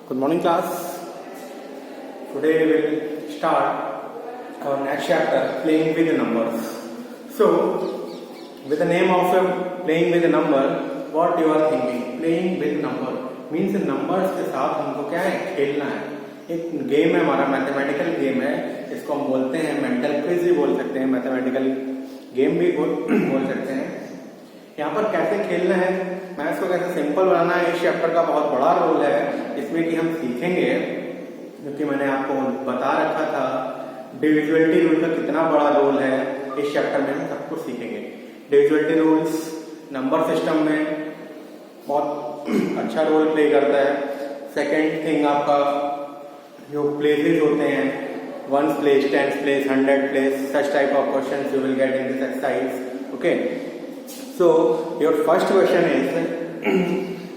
Good morning, class. Today we will start our next chapter, playing with the numbers. So, with the name of playing with the number, what you are thinking? Playing with number means numbers के साथ हमको क्या है, खेलना है. एक game है हमारा, मैथमेटिकल गेम है. इसको हम बोलते हैं मेंटल क्विज भी बोल सकते हैं, मैथमेटिकल गेम भी बोल सकते हैं. यहाँ पर कैसे खेलना है, मैथ्स को कैसे सिंपल बनाना है, इस चैप्टर का बहुत बड़ा रोल है. इसमें कि हम सीखेंगे, क्योंकि मैंने आपको बता रखा था डिविजिबिलिटी रूल का कितना बड़ा रोल है. इस चैप्टर में हम सब कुछ सीखेंगे. डिविजिबिलिटी रूल्स नंबर सिस्टम में बहुत अच्छा रोल प्ले करता है. सेकेंड थिंग, आपका जो प्लेसेस होते हैं, 1st place, 10th place, 100th place, such type of questions you will get in this exercise. Okay. So your first question is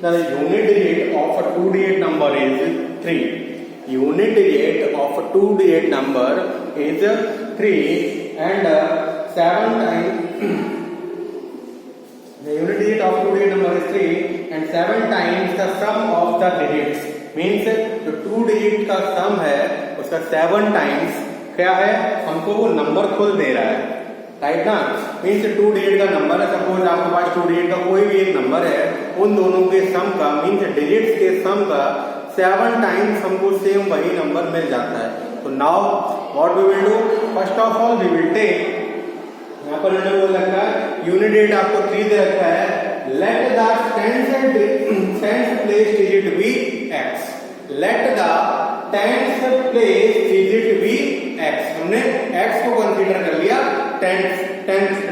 the unit digit of a 2-digit number is 3. Unit digit of a 2-digit number is 3 and 7 times the unit digit of 2-digit number is 3 and 7 times the sum of the digits. Means जो 2 digit का sum है उसका 7 times क्या है, हमको वो number खुद दे रहा है. राइट ना. मीन्स 2 डिजिट का नंबर है. सपोज आपके पास 2 डिजिट का कोई भी एक नंबर है, उन दोनों के सम का, मीन्स डिजिट्स के सम का 7 टाइम्स हमको सेम वही नंबर मिल जाता है. तो now what we will do, first of all we will take, यहाँ पर मैंने बोल रखा है यूनिट डिजिट आपको 3 दे रखा है. Let the 10th place digit be x. Let the 10th place digit be x. हमने एक्स को कंसीडर कर लिया 10th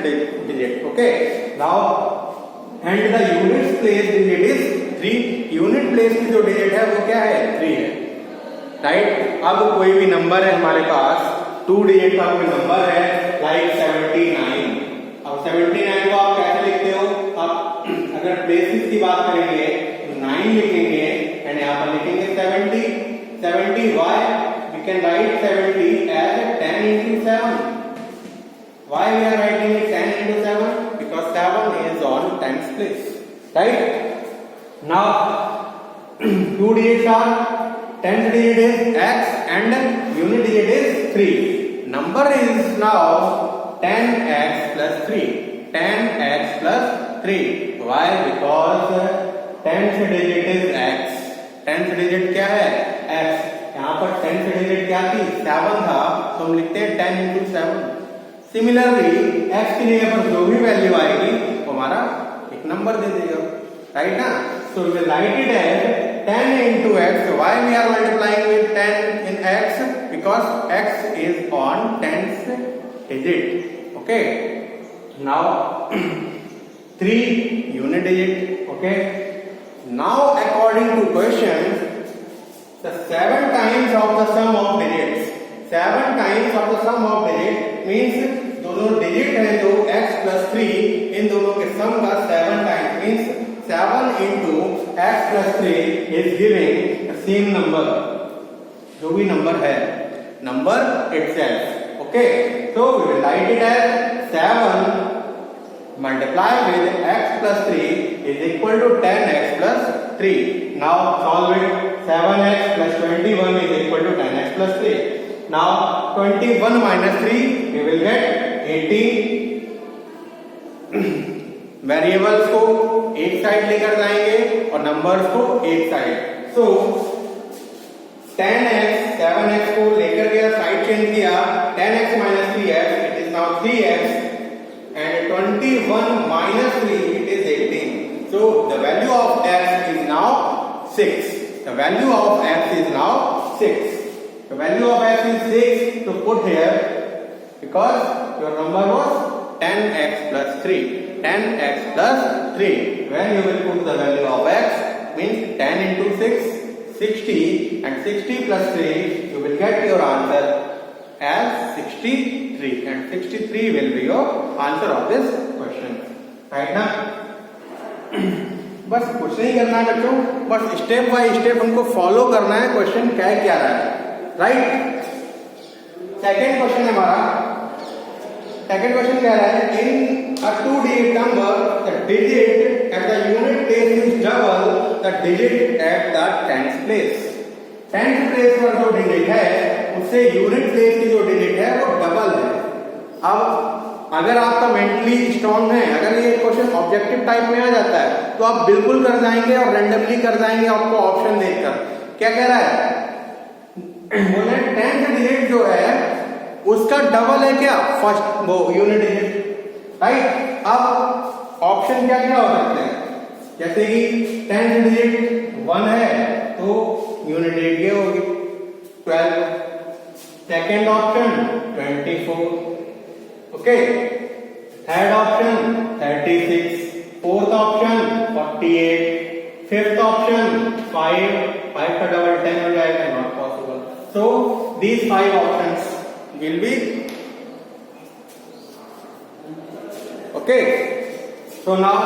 digit. Okay. Now and the unit place digit is 3. Unit place की जो डिजिट है वो क्या है, 3 है. राइट. अब कोई भी नंबर है हमारे पास, 2 डिजिट का कोई नंबर है, लाइक 79. अब 79 को आप कैसे लिखते हो, आप अगर प्लेसेस की बात करेंगे तो 9 लिखेंगे एंड यहाँ पर लिखेंगे 70. Why we can write 70 as 10 into 7. Why we are writing it 10 into 7? Because 7 is on 10th place. Right? Now 2 digits are, 10th digit is x and unit digit is 3. Number is now 10x plus 3. 10x plus 3. Why? Because 10th digit is x. 10th digit क्या है, x. यहाँ पर 10th digit क्या थी, 7 था, तो हम लिखते हैं 10 into 7. सिमिलरली x की जगह पर जो भी वैल्यू आएगी वो हमारा एक नंबर दे देगा. राइट ना. So we write it as 10 into x. Why we are multiplying with 10 in x? Because x is on 10th digit. Okay. Now 3 unit digit. Okay. Now according to question, the 7 times of the sum of digits. 7 times of the sum of digit means दोनों digit है जो x plus 3, इन दोनों के सम का 7 times, means 7 into x plus 3 is giving the same number. जो भी number है, number itself. Okay. So we will write it as 7 multiply with x plus 3 is equal to 10x plus 3. Now solve it. 7x plus 21 is equal to 10x plus 3. Now 21 minus 3 we will get 18. Variables को एक side लेकर जाएंगे और numbers को एक side. सो 10x 7x को लेकर गया, साइड चेंज किया, 10x minus 3x, it is now 3x and 21 minus 3 it is 18. So the value of x is now 6. The value of x is now 6. The value of x is 6 to put here because your number was 10x plus 3. 10x plus 3. When you will put the value of x, means 10 into 6, 60, and 60 plus 3, you will get your answer as 63. And 63 will be your answer of this question. Right now? बस कुछ नहीं करना है बच्चों, बस step by step हमको follow करना है. क्वेश्चन क्या रहा है. राइट. सेकेंड क्वेश्चन है हमारा. सेकेंड क्वेश्चन कह रहा है इन अ 2 digit number the digit at the unit place is double the digit at the 10th place. 10th place पर जो डिजिट है उससे यूनिट प्लेस की जो डिजिट है वो डबल है। अब अगर आपका मेंटली स्ट्रांग है, अगर ये क्वेश्चन ऑब्जेक्टिव टाइप में आ जाता है तो आप बिल्कुल कर जाएंगे और रैंडमली कर जाएंगे आपको ऑप्शन देखकर। क्या कह रहा है, बोले 10th डिजिट जो है उसका डबल है क्या, फर्स्ट वो यूनिट डिजिट, राइट। अब ऑप्शन क्या क्या हो सकते हैं, जैसे कि 10th डिजिट 1 है तो यूनिट डिजिट ये होगी 12, second option 24, okay, third option 36, fourth option 48, fifth option 5 का डबल 10 हो जाएगा, not possible. So these 5 options will be okay. So now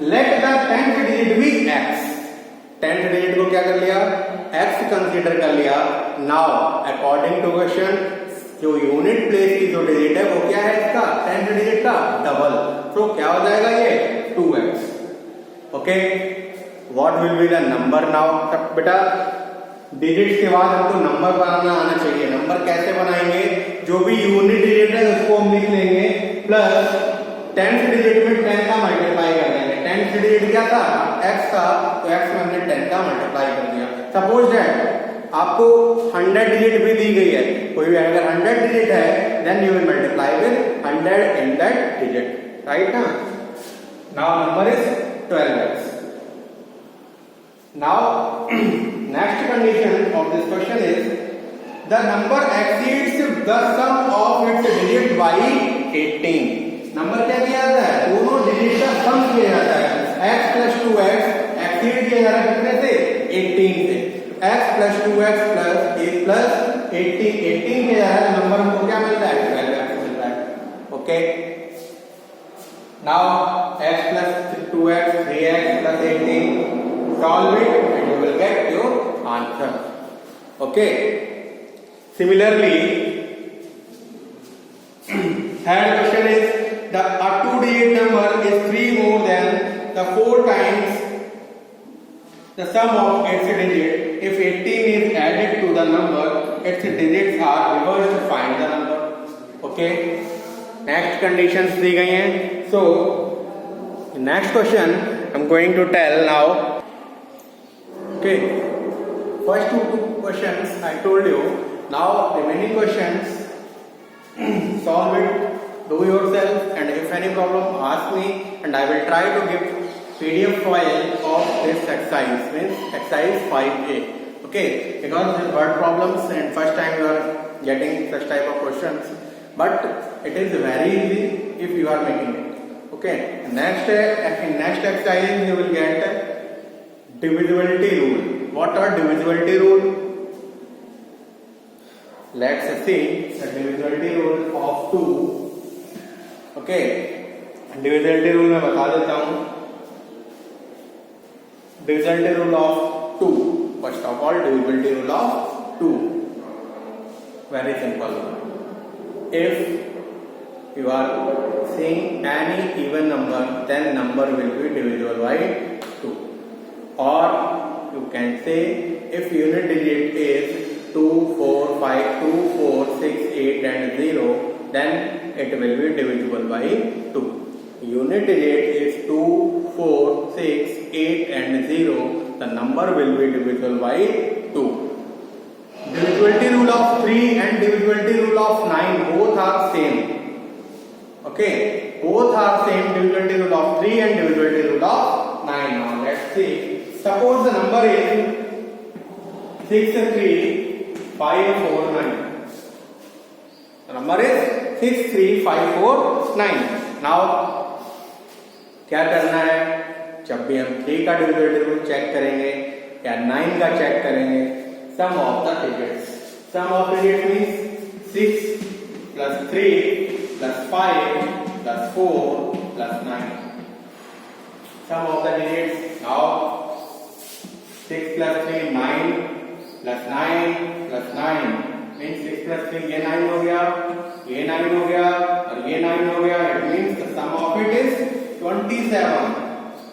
let the 10th digit be x। 10th digit को क्या कर लिया, x कंसीडर कर लिया। नाउ अकॉर्डिंग टू क्वेश्चन जो यूनिट प्लेस की जो डिजिट है वो क्या है इसका, 10th डिजिट का डबल, तो क्या हो जाएगा ये 2x, okay. What will be the number now, तब बेटा डिजिट के बाद हमको नंबर बनाना आना चाहिए। नंबर कैसे बनाएंगे, जो भी यूनिट डिजिट है उसको हम लिख लेंगे प्लस 10th डिजिट में 10 का मल्टीप्लाई कर देंगे। 10th डिजिट क्या था, x का, तो x में हमने 10 का मल्टीप्लाई कर दिया। सपोज दैट आपको 100 डिजिट भी दी गई है, कोई अगर 100 डिजिट है then you will multiply with 100 in that digit, right ना। Now number is 12x। Now next condition of this question is the number exceeds the sum of its digit by 18। Number क्या किया जाता है, दोनों digit का सम किया जाता है। x प्लस 2x एक्सीड किया जा रहा है कितने से, 18 से। x प्लस 2x प्लस 18 किया जा रहा है, नंबर हमको क्या मिल रहा है, 12x मिल रहा है, okay. Now x plus 2x 3x plus 18, solve it and you will get your answer, okay. Similarly, third question is the a 2-digit number is 3 more than the 4 times the sum of its digit. If 18 is added to the number, its digits are reversed to find the number, okay. Next conditions दी गई हैं. So next question I'm going to tell now. Okay, first two questions I told you. Now remaining questions solve it, do yourself, and if any problem ask me and I will try to give PDF file of this exercise, means exercise 5A, okay, because there word problems and first time you are getting such type of questions, but it is very easy if you are making it, okay. Next in next exercise you will get divisibility rule. What are divisibility rule? Let's see the divisibility rule of 2. Okay, divisibility rule मैं बता देता हूँ. Divisibility rule of 2. First of all, divisibility rule of 2. Very simple. If you are seeing any even number, then number will be divisible by 2. Or you can say if unit digit is 2, 4, 5, 2, 4, 6, 8 and 0, then it will be divisible by 2. Unit digit is 2, 4, 6, 8 and 0, the number will be divisible by 2. Divisibility rule of 3 and divisibility rule of 9 both are same. Okay, both are same, divisibility rule of 3 and divisibility rule of 9. Now let's see. Suppose the number is 63549. The number is 63549. Now क्या करना है, जब भी हम 3 का divisibility rule check करेंगे या 9 का चेक करेंगे, sum of the digits. Sum of digits means 6 plus 3 plus 5 plus 4 plus 9. Sum of the digits. Now 6 plus 3 9 plus 9 plus 9 means 6 plus 3 ये 9 हो गया, ये 9 हो गया और ये 9 हो गया. It means the sum of it is 27.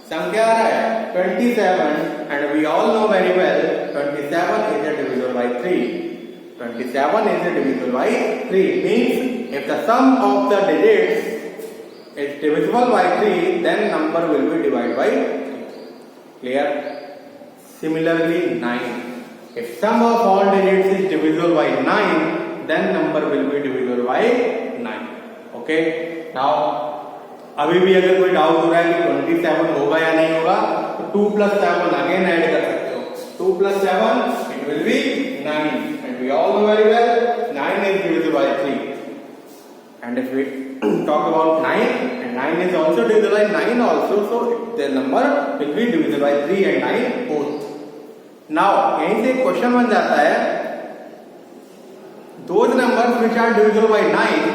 सम क्या आ रहा है 27 and we all know very well 27 is divisible by 3. 27 is divisible by 3 means if the sum of the digits is divisible by 3 then number will be divided by 3. Clear? Similarly 9, if sum of all digits is divisible by 9 then number will be divisible by 9. Okay, now अभी भी अगर कोई doubt हो रहा है कि 27 होगा या नहीं होगा तो 2 plus 7 अगेन ऐड कर सकते हो. 2 plus 7 it will be 9. We all know very well 9 is divisible by 3, and if we talk about 9 and 9 is also divisible by 9 also, so the number will be divisible by 3 and 9 both. Now यहीं से question बन जाता है those numbers which are divisible by 9,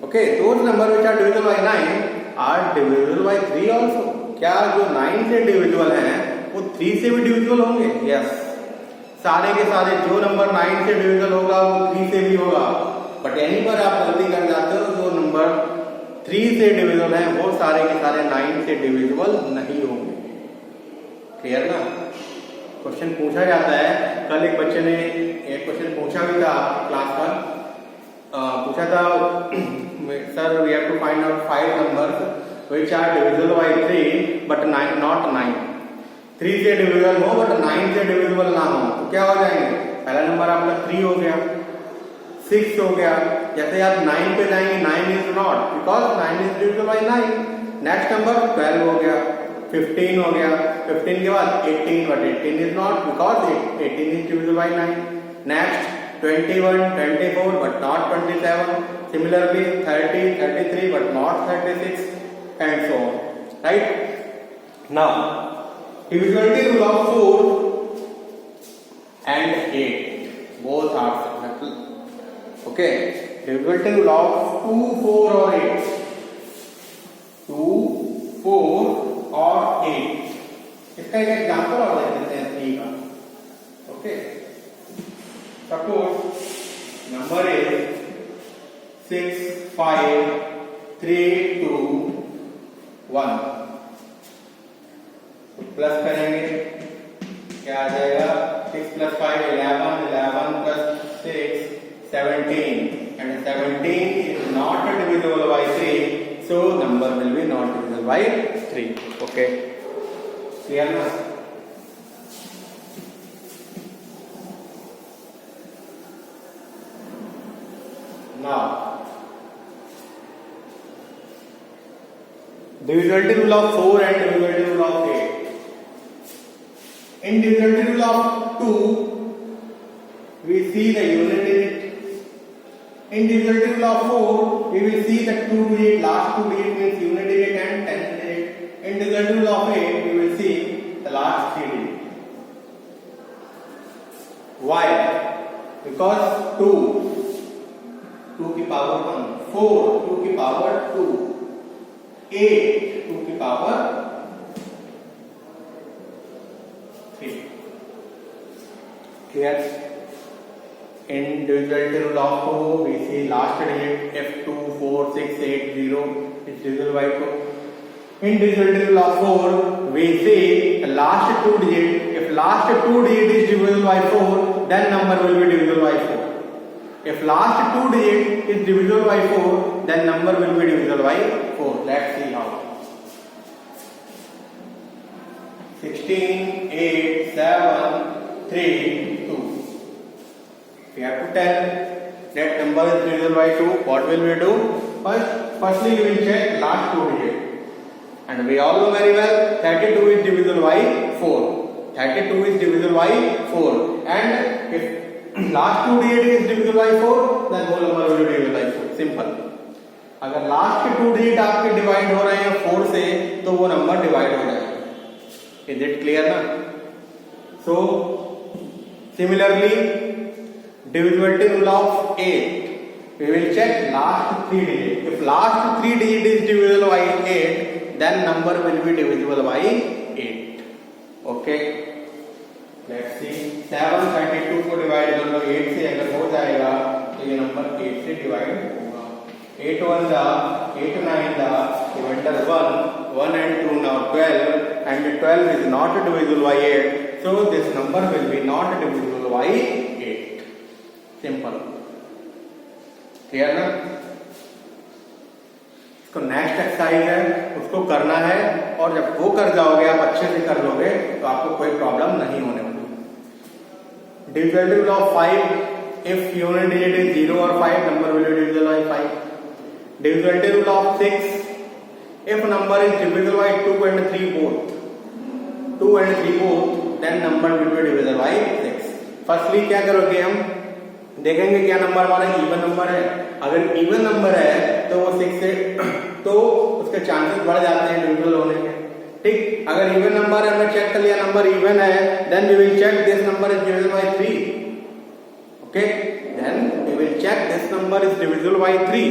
okay, those numbers which are divisible by 9 are divisible by 3 also. क्या जो 9 से divisible हैं वो 3 से भी divisible होंगे? Yes, सारे के सारे जो नंबर 9 से डिविजिबल होगा वो 3 से भी होगा, बट यहीं पर आप गलती कर जाते हो. जो नंबर 3 से डिविजिबल है वो सारे के सारे 9 से डिविजिबल नहीं होंगे. क्लियर ना? क्वेश्चन पूछा जाता है. कल एक बच्चे ने एक क्वेश्चन पूछा भी था क्लास पर. पूछा था sir we have to find out 5 numbers which are divisible by 3 but not 9. 3 से डिविजिबल हो बट 9 से डिविजिबल ना हो तो क्या हो जाएंगे? पहला नंबर आपका 3 हो गया, 6 हो गया. जैसे आप 9 पे जाएंगे 9 is not because 9 is divisible bye 9. Next number 12 हो गया, 15 हो गया, 15 के बाद 18 but 18 is not because 18 is divisible bye 9. Next 21, 24 but not 27. Similarly 30, 33 but not 36 and so on. Right? Now divisibility rule of 4 and 8 both are symmetrical. Okay, divisibility rule of 2, 4 or 8. 2, 4 or 8. इसका एक example और देख लेते हैं 3 का. Okay, suppose number is 6, 5, 3, 2, 1. Plus करेंगे क्या आ जाएगा? 6 plus 5 11, 11 plus 6 17 and 17 is not divisible by 3, so number will be not divisible by 3. Okay, clear ना? Now divisibility rule of 4 and divisibility rule of 8. In divisibility rule of 2, we see the unit digit. In divisibility rule of 4, we will see the 2 digit, last 2 digit means unit digit and 10th digit. In divisibility rule of 8, we will see the last 3 digit. Why? Because 2 की power 1, 4 2 की power 2, 8 2 की power 3. Clear? In divisibility rule of 2, we see last digit if 2, 4, 6, 8, 0 is divisible by 2. In divisibility rule of 4, we see the last 2 digit. If last 2 digit is divisible by 4, then number will be divisible by 4. If last 2 digit is divisible by 4, then number will be divisible by 4. Let's see how. 16, 8, 7, 3, 2. We have to tell that number is divisible by 2. What will we do? Firstly we will check last 2 digit. And we all know very well 32 is divisible by 4. 32 is divisible by 4. And if last 2 digit is divisible by 4, then whole number will be divisible by 4. Simple. अगर last के 2 digit आपके divide हो रहे हैं 4 से तो वो number divide हो जाएगा. इज इट क्लियर ना? So similarly divisibility rule of 8, we will check last 3 digit. If last 3 digit is divisible by 8, then number will be divisible by 8. Okay, let's see. 732 को डिवाइड कर लो 8 से, अगर हो जाएगा तो ये नंबर 8 से डिवाइड होगा. 8 1 8 9 remainder 1 and 2, now 12, and 12 is not divisible by 8, so this number will be not divisible by 8. Simple. Clear ना? इसको नेक्स्ट एक्सरसाइज है, उसको करना है, और जब वो कर जाओगे, आप अच्छे से कर लोगे, तो आपको कोई प्रॉब्लम नहीं होने वाली. Divisibility rule of 5, if unit digit is 0 or 5, number will be divisible by 5. Divisibility rule of 6, if number is divisible by 2 and 3 both, 2 and 3 both, then number will be divisible by 6. Firstly क्या करोगे, हम देखेंगे क्या number हमारा even number है. अगर even number है तो वो 6 से तो उसके चांसेस बढ़ जाते हैं डिविजिबल होने के. ठीक, अगर इवन नंबर है, हमने चेक कर लिया नंबर इवन है, then we will check this number is divisible by 3. Okay, then we will check this number is divisible by 3.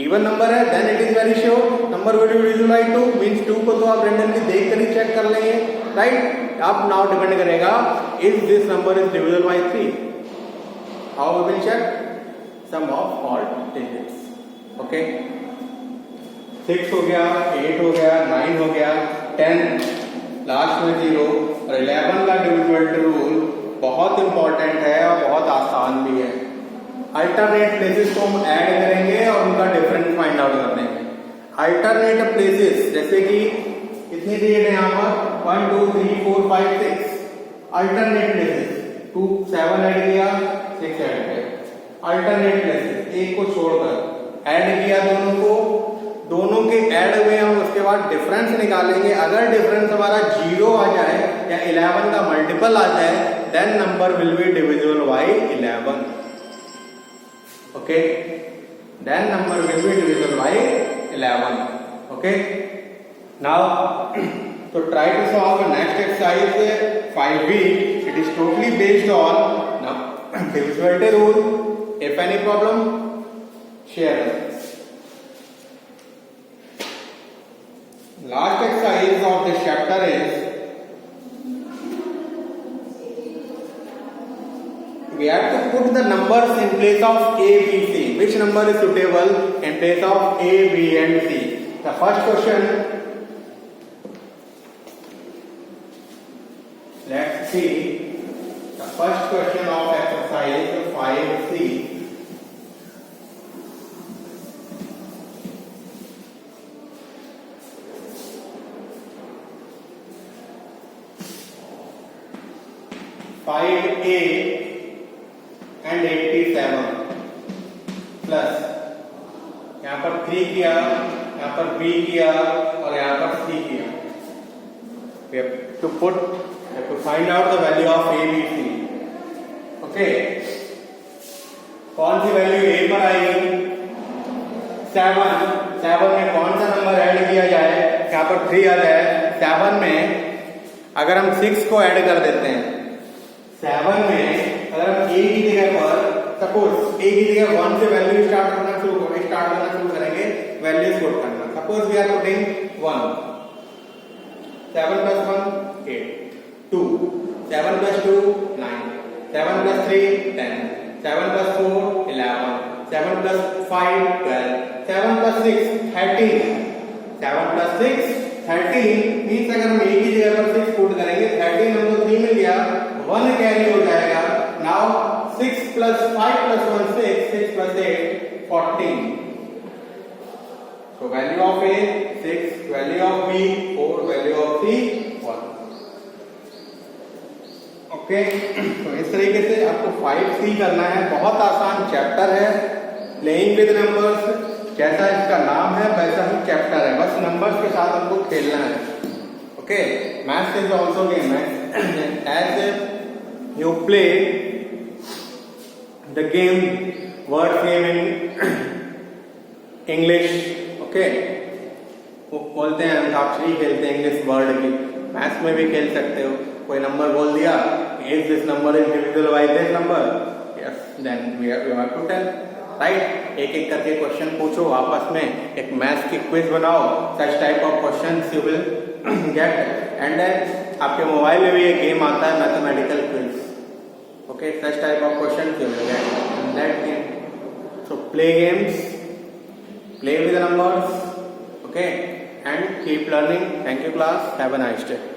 Even number है, then it is very sure number will be divisible by 2. Means 2 को तो आप randomly देख कर ही check कर लेंगे, right. अब now depend करेगा if this number is divisible by 3. How we will check? Sum of all digits. Okay, 6 हो गया, 8 हो गया, 9 हो गया, 10, लास्ट में 0, और 11 का डिविजिबिलिटी रूल बहुत इंपॉर्टेंट है और बहुत आसान भी है. अल्टरनेट प्लेसेस को हम ऐड करेंगे और उनका डिफरेंस फाइंड आउट कर देंगे. अल्टरनेट प्लेसेस जैसे कि कितनी डिजिट है यहाँ पर 1 2 3 4 5 6. अल्टरनेट प्लेसेस 2 7 ऐड किया, 6 ऐड किया. अल्टरनेट प्लेसेस एक को छोड़कर ऐड किया दोनों को, दोनों के ऐड हुए हम उसके बाद डिफरेंस निकालेंगे. अगर डिफरेंस हमारा 0 आ जाए या 11 का मल्टीपल आ जाए, then number will be divisible by 11. Okay, then number will be divisible by 11. Okay, now तो try to solve next exercise 5b. It is totally based on divisibility rule. If any problem, share. Last exercise of this chapter is we have to put the numbers in place of A, B, C. Which number is suitable in place of A, B and C? The first question, let's see the first question of exercise 5C. A and 87 plus यहाँ पर 3 किया, यहाँ पर B किया और यहाँ पर C किया. We have to find out the value of A, B, C. Okay, कौन सी वैल्यू A पर आएगी? 7 में कौन सा नंबर ऐड किया जाए? यहाँ पर 3 आ जाए. 7 में अगर हम 6 को ऐड कर देते हैं, 7 में अगर हम A की जगह पर सपोज A की जगह 1 से वैल्यू स्टार्ट करना शुरू करेंगे, वैल्यूज पुट करना. Suppose we are putting 1, 7 plus 1 8, 2, 7 plus 2 9, 7 plus 3 10, 7 plus 4 11, 7 plus 5 12, 7 plus 6 13, 7 plus 6 13 means अगर हम A की जगह पर 6 पुट करेंगे, 13 हमको 3 मिल गया, 1 कैरी हो जाएगा. Now 6 plus 5 plus 1 6 plus 8 14. So value of A 6, value of B 4, value of C 1. Okay, तो इस तरीके से आपको 5C करना है. बहुत आसान चैप्टर है, प्लेइंग विद नंबर्स. जैसा इसका नाम है वैसा ही चैप्टर है, बस नंबर्स के साथ हमको खेलना है. Okay, maths is also game. As you play the game, word game in English. Okay, वो बोलते हैं अंताक्षरी खेलते हैं इंग्लिश वर्ड की. मैथ्स में भी खेल सकते हो. कोई नंबर बोल दिया, is this number is divisible by this number, yes, then we have to tell, right. एक एक करके क्वेश्चन पूछो आपस में, एक मैथ्स की क्विज बनाओ. Such type of questions you will get. And then आपके मोबाइल में भी एक गेम आता है mathematical quiz. Okay, such type of questions you will get in that game. So play games, play with the numbers. Okay, and keep learning. Thank you class. Have a nice day.